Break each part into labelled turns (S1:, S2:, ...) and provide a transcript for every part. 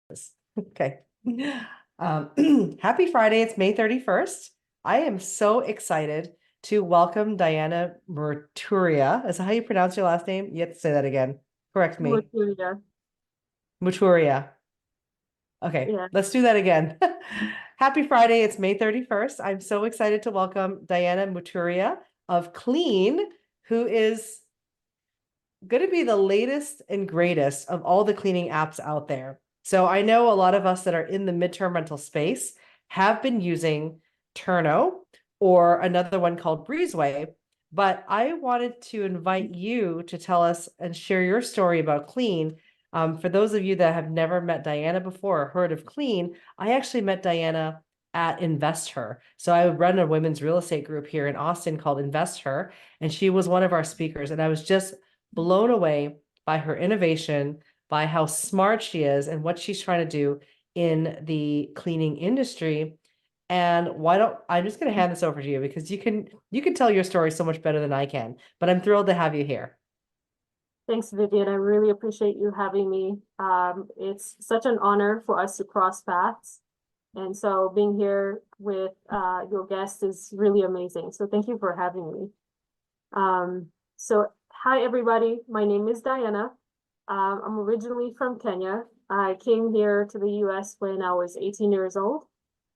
S1: Okay. Happy Friday. It's May 31st. I am so excited to welcome Diana Murturia. Is that how you pronounce your last name? You have to say that again. Correct me.
S2: Material.
S1: Muturia. Okay,
S2: Yeah.
S1: let's do that again. Happy Friday. It's May 31st. I'm so excited to welcome Diana Muturia of CLYN, who is going to be the latest and greatest of all the cleaning apps out there. So I know a lot of us that are in the midterm rental space have been using Turno or another one called Breezeway, but I wanted to invite you to tell us and share your story about CLYN. For those of you that have never met Diana before or heard of CLYN, I actually met Diana at Invest Her. So I run a women's real estate group here in Austin called Invest Her, and she was one of our speakers. And I was just blown away by her innovation, by how smart she is and what she's trying to do in the cleaning industry. And why don't I'm just going to hand this over to you because you can tell your story so much better than I can. But I'm thrilled to have you here.
S2: Thanks, Vivian. I really appreciate you having me. It's such an honor for us to cross paths. And so being here with your guest is really amazing. So thank you for having me. So hi, everybody. My name is Diana. I'm originally from Kenya. I came here to the US when I was 18 years old,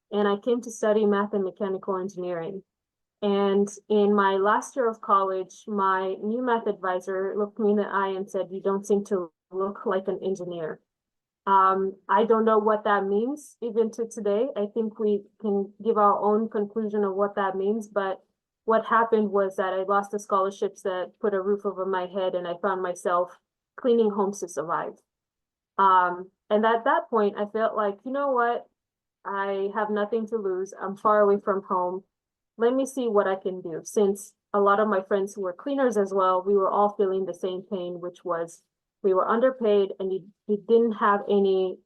S2: and I came to study math and mechanical engineering. And in my last year of college, my new math advisor looked me in the eye and said, "You don't seem to look like an engineer." I don't know what that means even to today. I think we can give our own conclusion of what that means, but what happened was that I lost the scholarships that put a roof over my head, and I found myself cleaning homes to survive. And at that point, I felt like, you know what? I have nothing to lose. I'm far away from home. Let me see what I can do. Since a lot of my friends who were cleaners as well, we were all feeling the same pain, which was we were underpaid and we didn't have any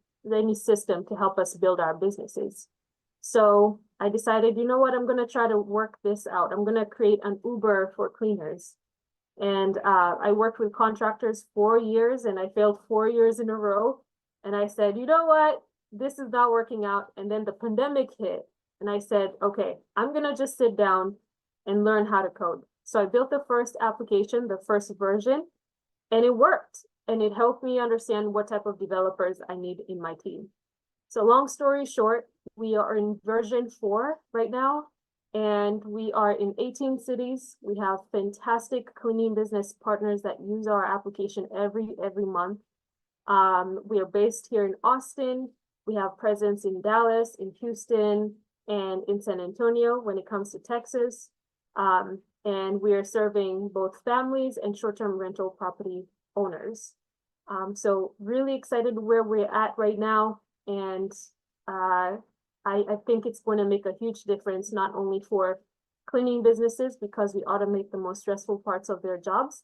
S2: system to help us build our businesses. So I decided, you know what, I'm gonna try to work this out. I'm gonna create an Uber for cleaners. And I worked with contractors 4 years and I failed 4 years in a row. And I said, you know what, this is not working out. And then the pandemic hit and I said, okay, I'm gonna just sit down and learn how to code. So I built the first application, the first version, and it worked. And it helped me understand what type of developers I need in my team. So long story short, we are in version 4 right now, and we are in 18 cities. We have fantastic cleaning business partners that use our application every month. We are based here in Austin. We have presence in Dallas, in Houston, and in San Antonio when it comes to Texas. And we are serving both families and short-term rental property owners. So really excited where we're at right now. And I think it's going to make a huge difference, not only for cleaning businesses because we automate the most stressful parts of their jobs,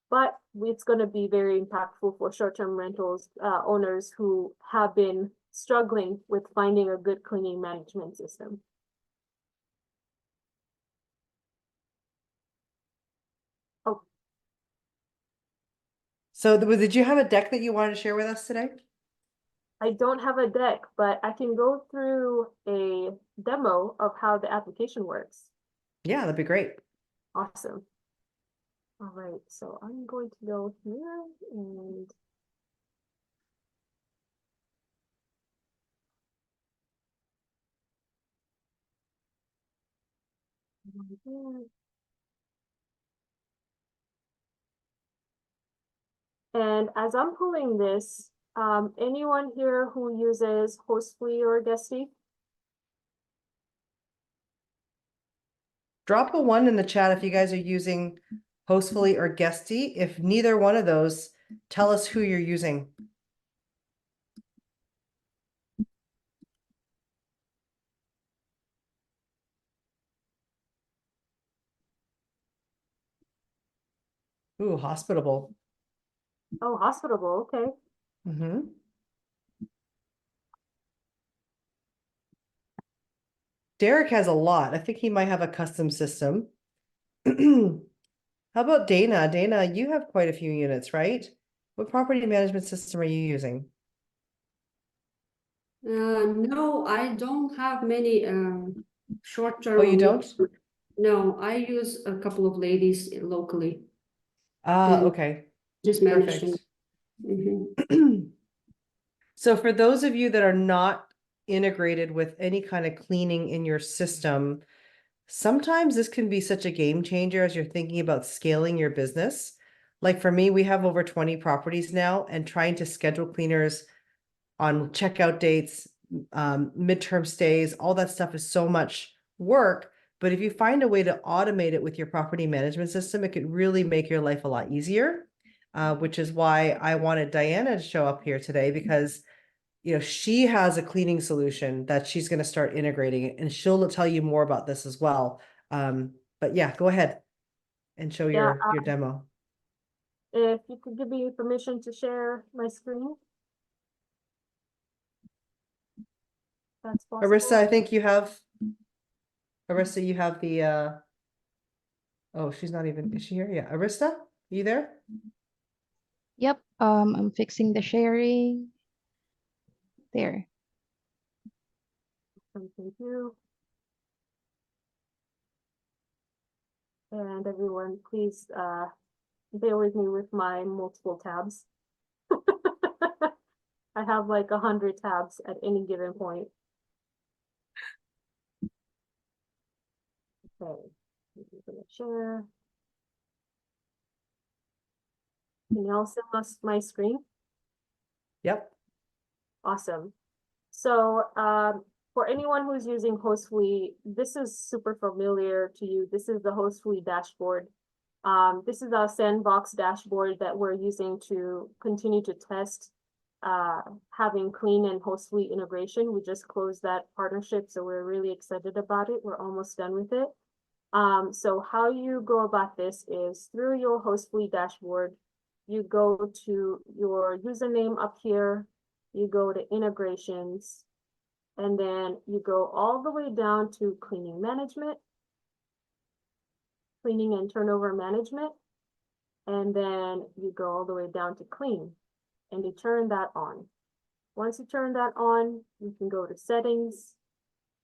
S2: but it's going to be very impactful for short-term rentals owners who have been struggling with finding a good cleaning management system. Oh,
S1: So did you have a deck that you wanted to share with us today?
S2: I don't have a deck, but I can go through a demo of how the application works.
S1: Yeah, that'd be great.
S2: Awesome. All right, so I'm going to go here and and as I'm pulling this, anyone here who uses Hostfully or Guesty?
S1: Drop a one in the chat if you guys are using Hostfully or Guesty. If neither one of those, tell us who you're using. Ooh, hospitable.
S2: Oh, Hospitable, okay.
S1: Mm-hmm. Derek has a lot. I think he might have a custom system. How about Dana? Dana, you have quite a few units, right? What property management system are you using?
S3: No, I don't have many short-term
S1: Oh,
S3: or
S1: you
S3: mid.
S1: don't?
S3: No, I use a couple of ladies locally
S1: Ah,
S3: to
S1: okay,
S3: just manage
S1: perfect.
S3: them. Mhm.
S1: So for those of you that are not integrated with any kind of cleaning in your system, sometimes this can be such a game changer as you're thinking about scaling your business. Like for me, we have over 20 properties now, and trying to schedule cleaners on checkout dates, midterm stays, all that stuff is so much work. But if you find a way to automate it with your property management system, it could really make your life a lot easier. Which is why I wanted Diana to show up here today, because she has a cleaning solution that she's going to start integrating, and she'll tell you more about this as well. But yeah, go ahead and show
S2: Yeah,
S1: your demo.
S2: if you could give me permission to share my screen, that's
S1: Arissa,
S2: possible.
S1: I think you have Arissa, you have the oh, she's not even, is she here? Yeah, Arista, you there?
S4: Yep, I'm fixing the sharing. There.
S2: Thank you. And everyone, please bear with me with my multiple tabs. I have like 100 tabs at any given point. Okay, I'm gonna share. Can you all see my screen?
S1: Yep.
S2: Awesome. So for anyone who's using Hostfully, this is super familiar to you. This is the Hostfully dashboard. This is our sandbox dashboard that we're using to continue to test having CLYN and Hostfully integration. We just closed that partnership, so we're really excited about it. We're almost done with it. So how you go about this is through your Hostfully dashboard, you go to your username up here, you go to integrations, and then you go all the way down to cleaning management, cleaning and turnover management, and then you go all the way down to clean, and you turn that on. Once you turn that on, you can go to settings,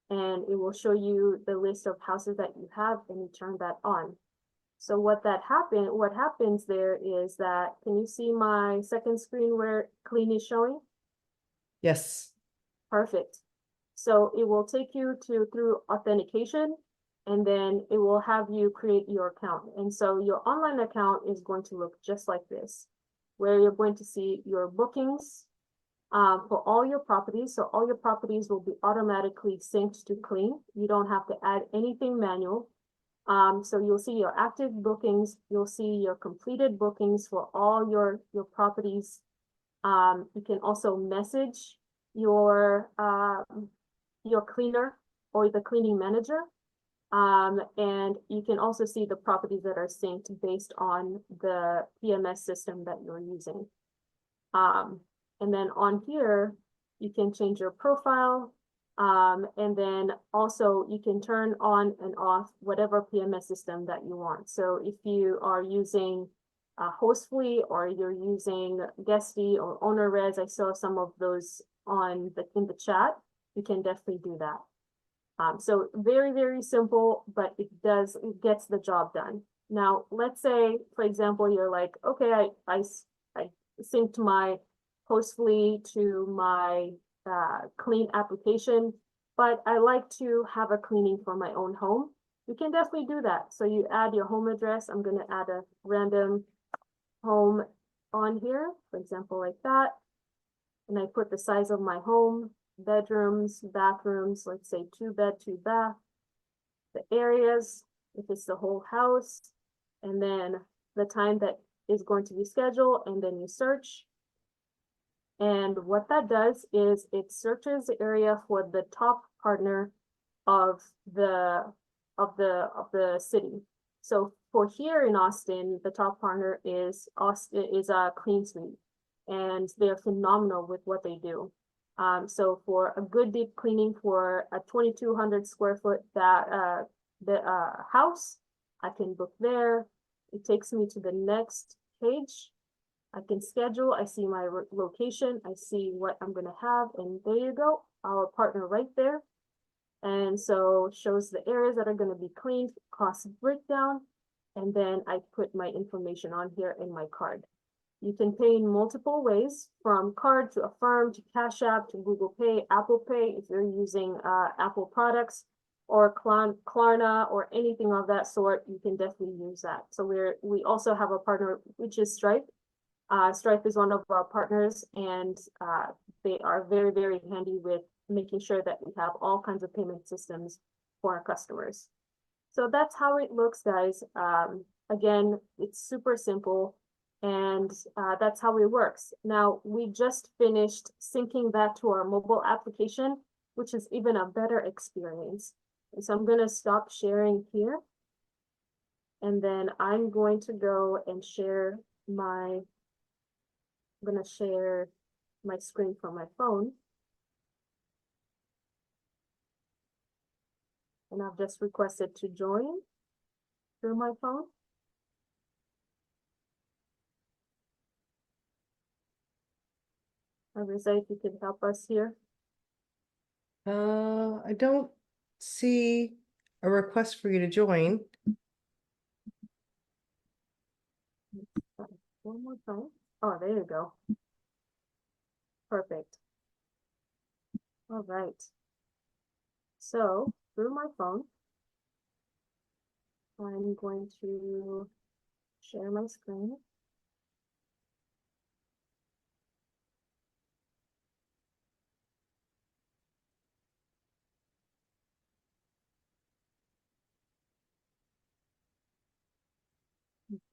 S2: and it will show you the list of houses that you have, and you turn that on. So what happens there is that, can you see my second screen where CLYN is showing?
S1: Yes.
S2: Perfect. So it will take you through authentication, and then it will have you create your account. And so your online account is going to look just like this, where you're going to see your bookings for all your properties. So all your properties will be automatically synced to CLYN. You don't have to add anything manual. So you'll see your active bookings, you'll see your completed bookings for all your properties. You can also message your cleaner or the cleaning manager. And you can also see the properties that are synced based on the PMS system that you're using. And then on here, you can change your profile. And then also you can turn on and off whatever PMS system that you want. So if you are using Hostfully, or you're using Guesty or OwnerRez, I saw some of those in the chat, you can definitely do that. So very, very simple, but it gets the job done. Now, let's say, for example, you're like, okay, I synced my Hostfully to my CLYN application, but I like to have a cleaning for my own home. You can definitely do that. So you add your home address. I'm going to add a random home on here, for example, like that. And I put the size of my home, bedrooms, bathrooms, let's say 2 bed, 2 bath, the areas, if it's the whole house, and then the time that is going to be scheduled, and then you search. And what that does is it searches the area for the top partner of the city. So for here in Austin, the top partner is CLYN Suite, and they're phenomenal with what they do. So for a good deep cleaning for a 2,200 square foot house, I can book there. It takes me to the next page. I can schedule, I see my location, I see what I'm gonna have, and there you go, our partner right there. And so shows the areas that are gonna be cleaned, cost breakdown, and then I put my information on here in my card. You can pay in multiple ways, from card to Affirm to Cash App to Google Pay, Apple Pay, if you're using Apple products, or Klarna or anything of that sort, you can definitely use that. So we also have a partner, which is Stripe. Stripe is one of our partners, and they are very, very handy with making sure that we have all kinds of payment systems for our customers. So that's how it looks, guys. Again, it's super simple, and that's how it works. Now, we just finished syncing that to our mobile application, which is even a better experience. And so I'm going to stop sharing here, and then I'm going to go and share I'm going to share my screen from my phone. And I've just requested to join through my phone. Arisa, if you could help us here.
S1: I don't see a request for you to join.
S2: One more time. Oh, there you go. Perfect. All right. So through my phone, I'm going to share my screen.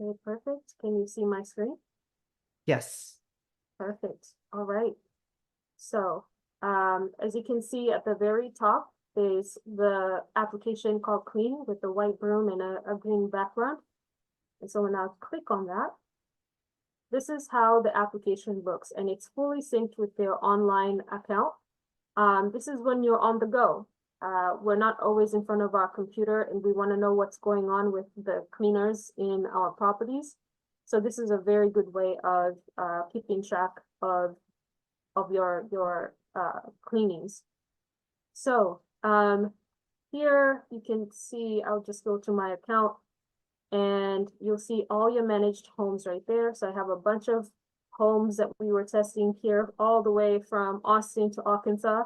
S2: Okay, perfect. Can you see my screen?
S1: Yes.
S2: Perfect. All right. So, as you can see at the very top is the application called CLYN with the white broom and a green background. And so when I click on that, this is how the application looks, and it's fully synced with their online account. This is when you're on the go. We're not always in front of our computer, and we want to know what's going on with the cleaners in our properties. So this is a very good way of keeping track of your cleanings. So here you can see, I'll just go to my account, and you'll see all your managed homes right there. So I have a bunch of homes that we were testing here, all the way from Austin to Arkansas.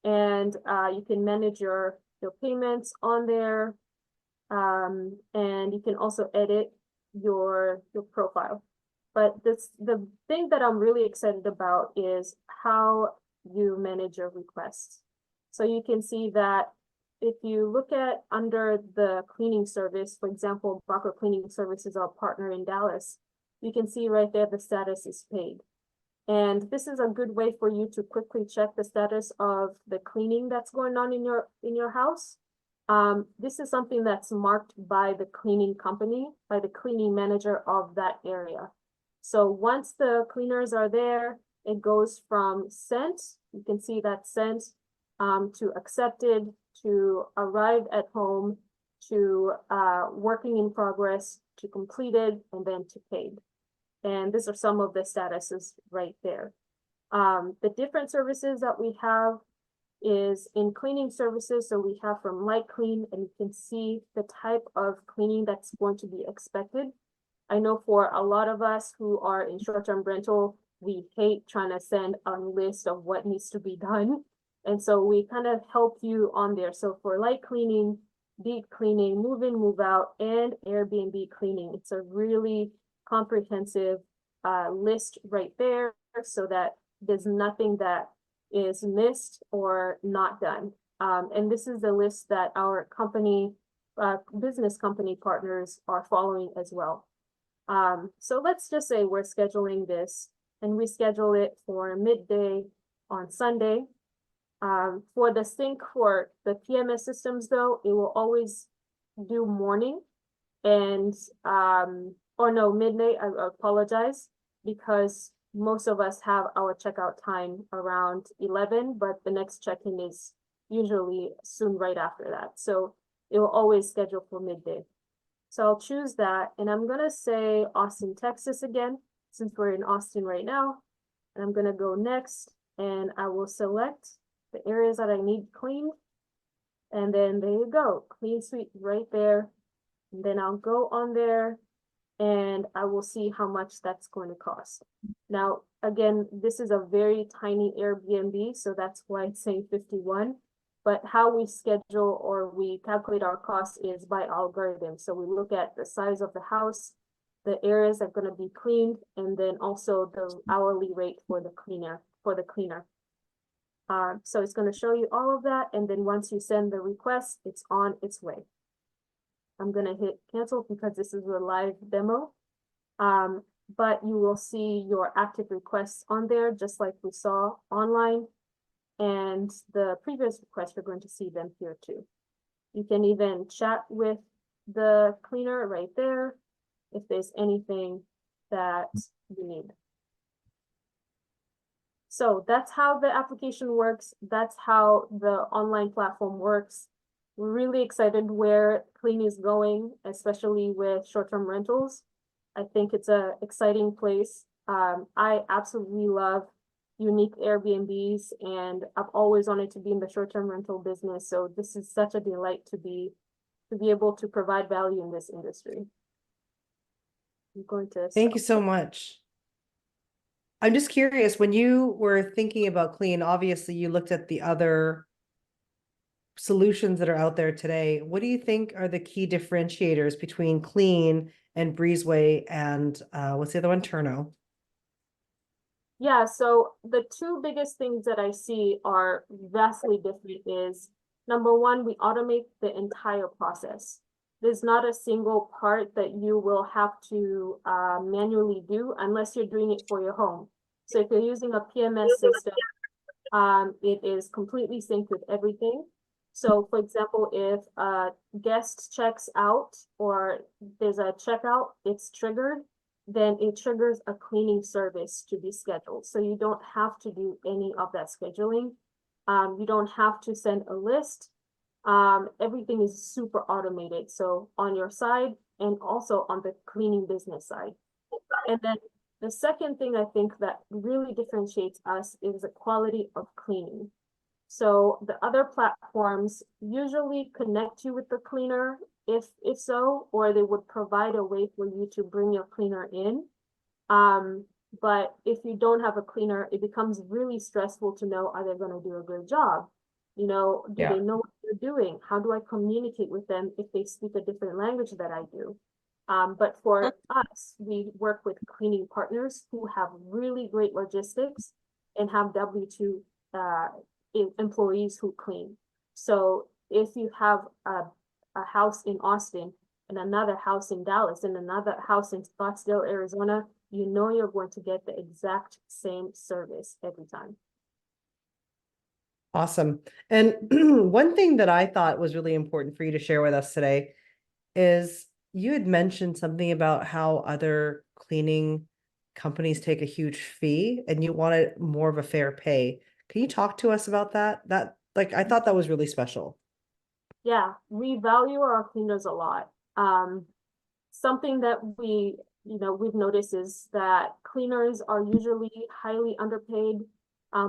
S2: And you can manage your payments on there. And you can also edit your profile. But the thing that I'm really excited about is how you manage your requests. So you can see that if you look at under the cleaning service, for example, Barker Cleaning Service is our partner in Dallas, you can see right there the status is paid. And this is a good way for you to quickly check the status of the cleaning that's going on in your house. This is something that's marked by the cleaning company, by the cleaning manager of that area. So once the cleaners are there, it goes from sent, you can see that sent, to accepted, to arrived at home, to working in progress, to completed, and then to paid. And these are some of the statuses right there. The different services that we have is in cleaning services. So we have from light clean, and you can see the type of cleaning that's going to be expected. I know for a lot of us who are in short-term rental, we hate trying to send a list of what needs to be done. And so we kind of help you on there. So for light cleaning, deep cleaning, move in, move out, and Airbnb cleaning, it's a really comprehensive list right there, so that there's nothing that is missed or not done. And this is the list that our company, business company partners are following as well. So let's just say we're scheduling this, and we schedule it for midday on Sunday. For the sync for the PMS systems, though, it will always do morning, and or no, midnight. I apologize, because most of us have our checkout time around 11, but the next check-in is usually soon right after that. So it will always schedule for midday. So I'll choose that, and I'm gonna say Austin, Texas again, since we're in Austin right now. And I'm gonna go next, and I will select the areas that I need cleaned. And then there you go, clean suite right there. And then I'll go on there and I will see how much that's going to cost. Now, again, this is a very tiny Airbnb, so that's why it's saying 51. But how we schedule or we calculate our costs is by algorithm. So we look at the size of the house, the areas that are going to be cleaned, and then also the hourly rate for the cleaner. So it's going to show you all of that, and then once you send the request, it's on its way. I'm going to hit cancel because this is a live demo. But you will see your active requests on there, just like we saw online. And the previous requests, you're going to see them here too. You can even chat with the cleaner right there if there's anything that you need. So that's how the application works. That's how the online platform works. We're really excited where CLYN is going, especially with short-term rentals. I think it's an exciting place. I absolutely love unique Airbnbs, and I've always wanted to be in the short-term rental business. So this is such a delight to be able to provide value in this industry. I'm going to
S1: Thank you so much. I'm just curious, when you were thinking about CLYN, obviously you looked at the other solutions that are out there today. What do you think are the key differentiators between CLYN and Breezeway and what's the other one, Turno?
S2: Yeah, so the two biggest things that I see are vastly different is, number one, we automate the entire process. There's not a single part that you will have to manually do unless you're doing it for your home. So if you're using a PMS system, it is completely synced with everything. So for example, if a guest checks out or there's a checkout, it's triggered, then it triggers a cleaning service to be scheduled. So you don't have to do any of that scheduling. You don't have to send a list. Everything is super automated. So on your side and also on the cleaning business side. And then the second thing I think that really differentiates us is the quality of cleaning. So the other platforms usually connect you with the cleaner, if so, or they would provide a way for you to bring your cleaner in. But if you don't have a cleaner, it becomes really stressful to know, are they going to do a good job? You know, do they know what they're doing? How do I communicate with them if they speak a different language that I do? But for us, we work with cleaning partners who have really great logistics and have W-2 employees who clean. So if you have a house in Austin and another house in Dallas and another house in Scottsdale, Arizona, you know you're going to get the exact same service every time.
S1: Awesome. And one thing that I thought was really important for you to share with us today is you had mentioned something about how other cleaning companies take a huge fee and you wanted more of a fair pay. Can you talk to us about that? I thought that was really special.
S2: Yeah, we value our cleaners a lot. Something that we've noticed is that cleaners are usually highly underpaid.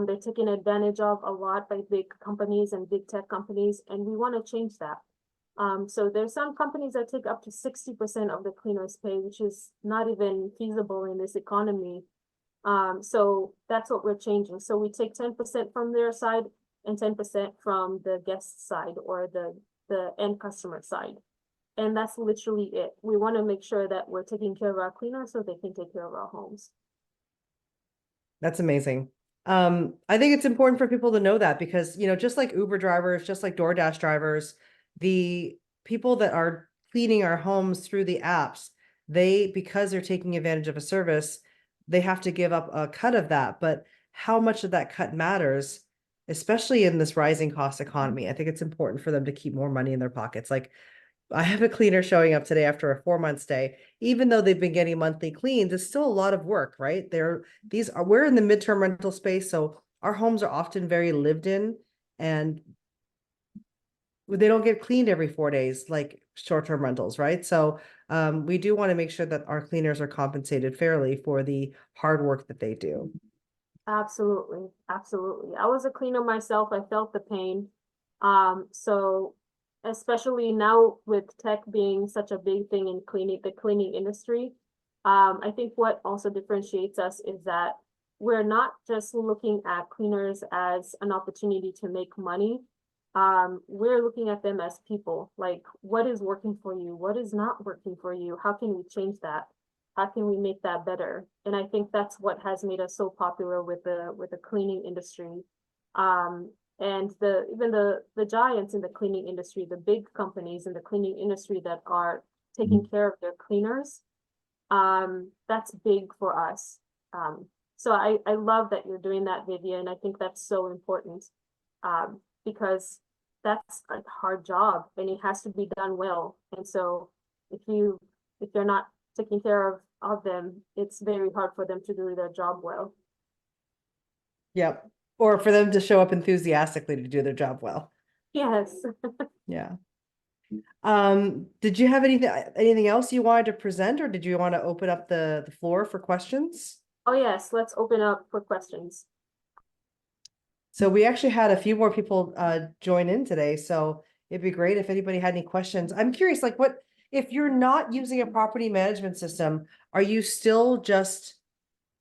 S2: They're taken advantage of a lot by big companies and big tech companies, and we want to change that. So there's some companies that take up to 60% of the cleaner's pay, which is not even feasible in this economy. So that's what we're changing. So we take 10% from their side and 10% from the guest side or the end customer side. And that's literally it. We want to make sure that we're taking care of our cleaners so they can take care of our homes.
S1: That's amazing. I think it's important for people to know that because, just like Uber drivers, just like DoorDash drivers, the people that are cleaning our homes through the apps, because they're taking advantage of a service, they have to give up a cut of that. But how much of that cut matters, especially in this rising cost economy. I think it's important for them to keep more money in their pockets. Like I have a cleaner showing up today after a 4-month stay. Even though they've been getting monthly cleans, it's still a lot of work, right? We're in the midterm rental space, so our homes are often very lived in, and they don't get cleaned every 4 days like short-term rentals, right? So we do want to make sure that our cleaners are compensated fairly for the hard work that they do.
S2: Absolutely, absolutely. I was a cleaner myself. I felt the pain. So especially now with tech being such a big thing in the cleaning industry, I think what also differentiates us is that we're not just looking at cleaners as an opportunity to make money. We're looking at them as people, like what is working for you? What is not working for you? How can we change that? How can we make that better? And I think that's what has made us so popular with the cleaning industry. And even the giants in the cleaning industry, the big companies in the cleaning industry that are taking care of their cleaners, that's big for us. So I love that you're doing that, Vivian. I think that's so important, because that's a hard job and it has to be done well. And so if you're not taking care of them, it's very hard for them to do their job well.
S1: Yep. Or for them to show up enthusiastically to do their job well.
S2: Yes.
S1: Yeah. Did you have anything else you wanted to present, or did you want to open up the floor for questions?
S2: Oh yes, let's open up for questions.
S1: So we actually had a few more people join in today, so it'd be great if anybody had any questions. I'm curious, like what if you're not using a property management system, are you still just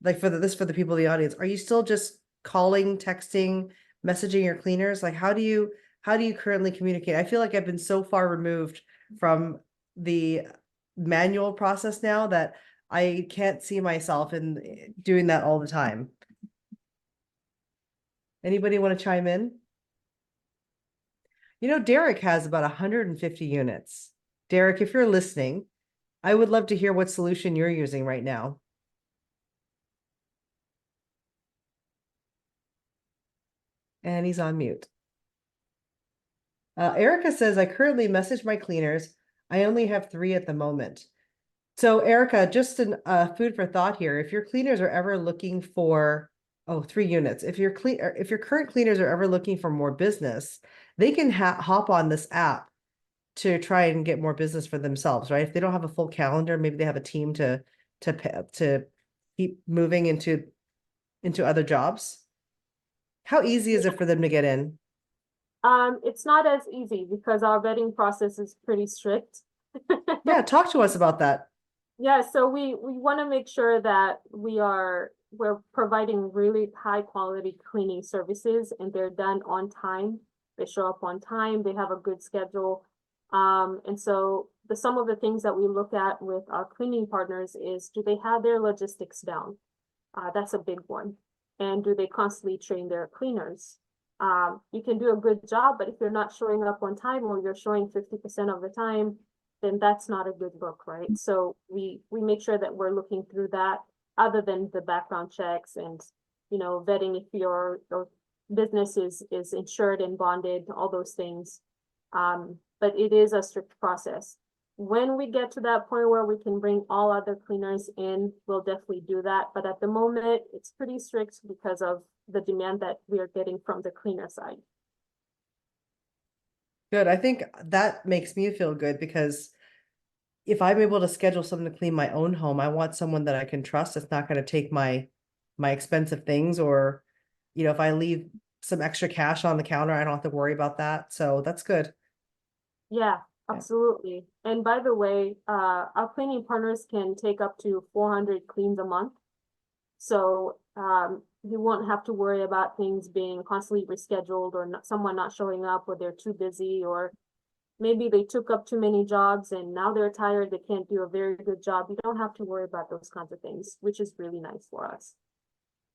S1: like for the people in the audience, are you still just calling, texting, messaging your cleaners? Like how do you currently communicate? I feel like I've been so far removed from the manual process now that I can't see myself in doing that all the time. Anybody want to chime in? You know, Derek has about 150 units. Derek, if you're listening, I would love to hear what solution you're using right now. And he's on mute. Erica says, I currently message my cleaners. I only have 3 at the moment. So Erica, just an food for thought here. If your cleaners are ever looking for 3 units, if your current cleaners are ever looking for more business, they can hop on this app to try and get more business for themselves, right? If they don't have a full calendar, maybe they have a team to keep moving into other jobs. How easy is it for them to get in?
S2: It's not as easy because our vetting process is pretty strict.
S1: Yeah, talk to us about that.
S2: Yeah, so we want to make sure that we're providing really high quality cleaning services and they're done on time. They show up on time, they have a good schedule. And so some of the things that we look at with our cleaning partners is, do they have their logistics down? That's a big one. And do they constantly train their cleaners? You can do a good job, but if you're not showing up on time or you're showing 50% of the time, then that's not a good look, right? So we make sure that we're looking through that, other than the background checks and, vetting if your business is insured and bonded, all those things. But it is a strict process. When we get to that point where we can bring all other cleaners in, we'll definitely do that. But at the moment, it's pretty strict because of the demand that we are getting from the cleaner side.
S1: Good. I think that makes me feel good because if I'm able to schedule someone to clean my own home, I want someone that I can trust that's not going to take my expensive things, or, if I leave some extra cash on the counter, I don't have to worry about that. So that's good.
S2: Yeah, absolutely. And by the way, our cleaning partners can take up to 400 cleans a month. So you won't have to worry about things being constantly rescheduled or someone not showing up, or they're too busy, or maybe they took up too many jobs and now they're tired, they can't do a very good job. You don't have to worry about those kinds of things, which is really nice for us.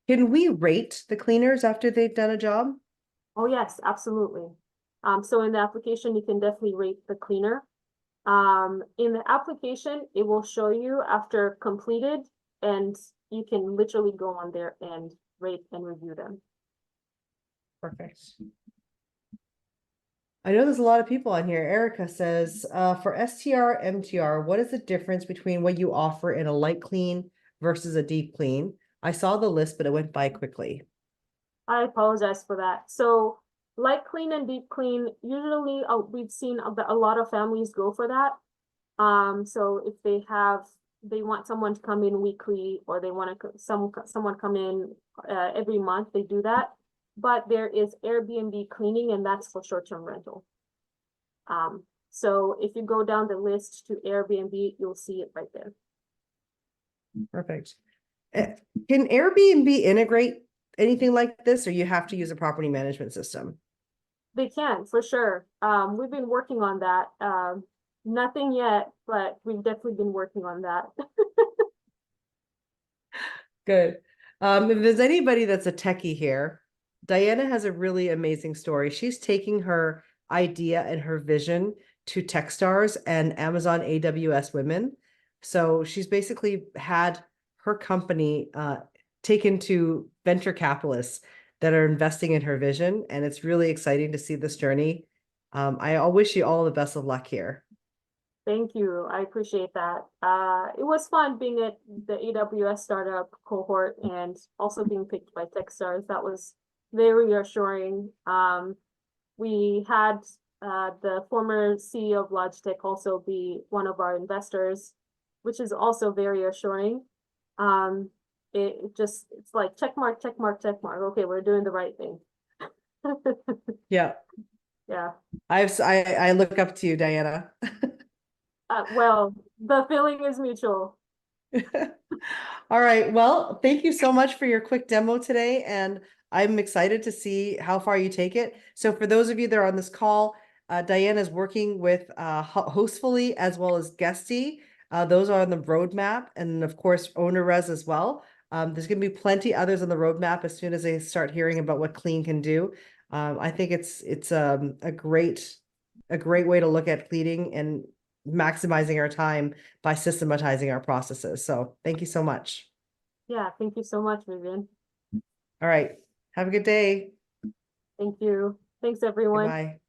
S1: Can we rate the cleaners after they've done a job?
S2: Oh yes, absolutely. So in the application, you can definitely rate the cleaner. In the application, it will show you after completed, and you can literally go on there and rate and review them.
S1: Perfect. I know there's a lot of people on here. Erica says, for STR, MTR, what is the difference between what you offer in a light clean versus a deep clean? I saw the list, but it went by quickly.
S2: I apologize for that. So light clean and deep clean, usually we've seen a lot of families go for that. So if they want someone to come in weekly, or they want to someone come in every month, they do that. But there is Airbnb cleaning, and that's for short-term rental. So if you go down the list to Airbnb, you'll see it right there.
S1: Perfect. Can Airbnb integrate anything like this, or you have to use a property management system?
S2: They can, for sure. We've been working on that. Nothing yet, but we've definitely been working on that.
S1: Good. If there's anybody that's a techie here, Diana has a really amazing story. She's taking her idea and her vision to Techstars and Amazon AWS Women. So she's basically had her company taken to venture capitalists that are investing in her vision, and it's really exciting to see this journey. I wish you all the best of luck here.
S2: Thank you. I appreciate that. It was fun being at the AWS startup cohort and also being picked by Techstars. That was very reassuring. We had the former CEO of Logitech also be one of our investors, which is also very assuring. It's like check mark, check mark, check mark. Okay, we're doing the right thing.
S1: Yeah.
S2: Yeah.
S1: I look up to you, Diana.
S2: Well, the feeling is mutual.
S1: All right. Well, thank you so much for your quick demo today, and I'm excited to see how far you take it. So for those of you that are on this call, Diana is working with Hostfully as well as Guesty. Those are on the roadmap, and of course, OwnerRes as well. There's going to be plenty others on the roadmap as soon as they start hearing about what CLYN can do. I think it's a great way to look at cleaning and maximizing our time by systematizing our processes. So thank you so much.
S2: Yeah, thank you so much, Vivian.
S1: All right. Have a good day.
S2: Thank you. Thanks, everyone.
S1: Bye.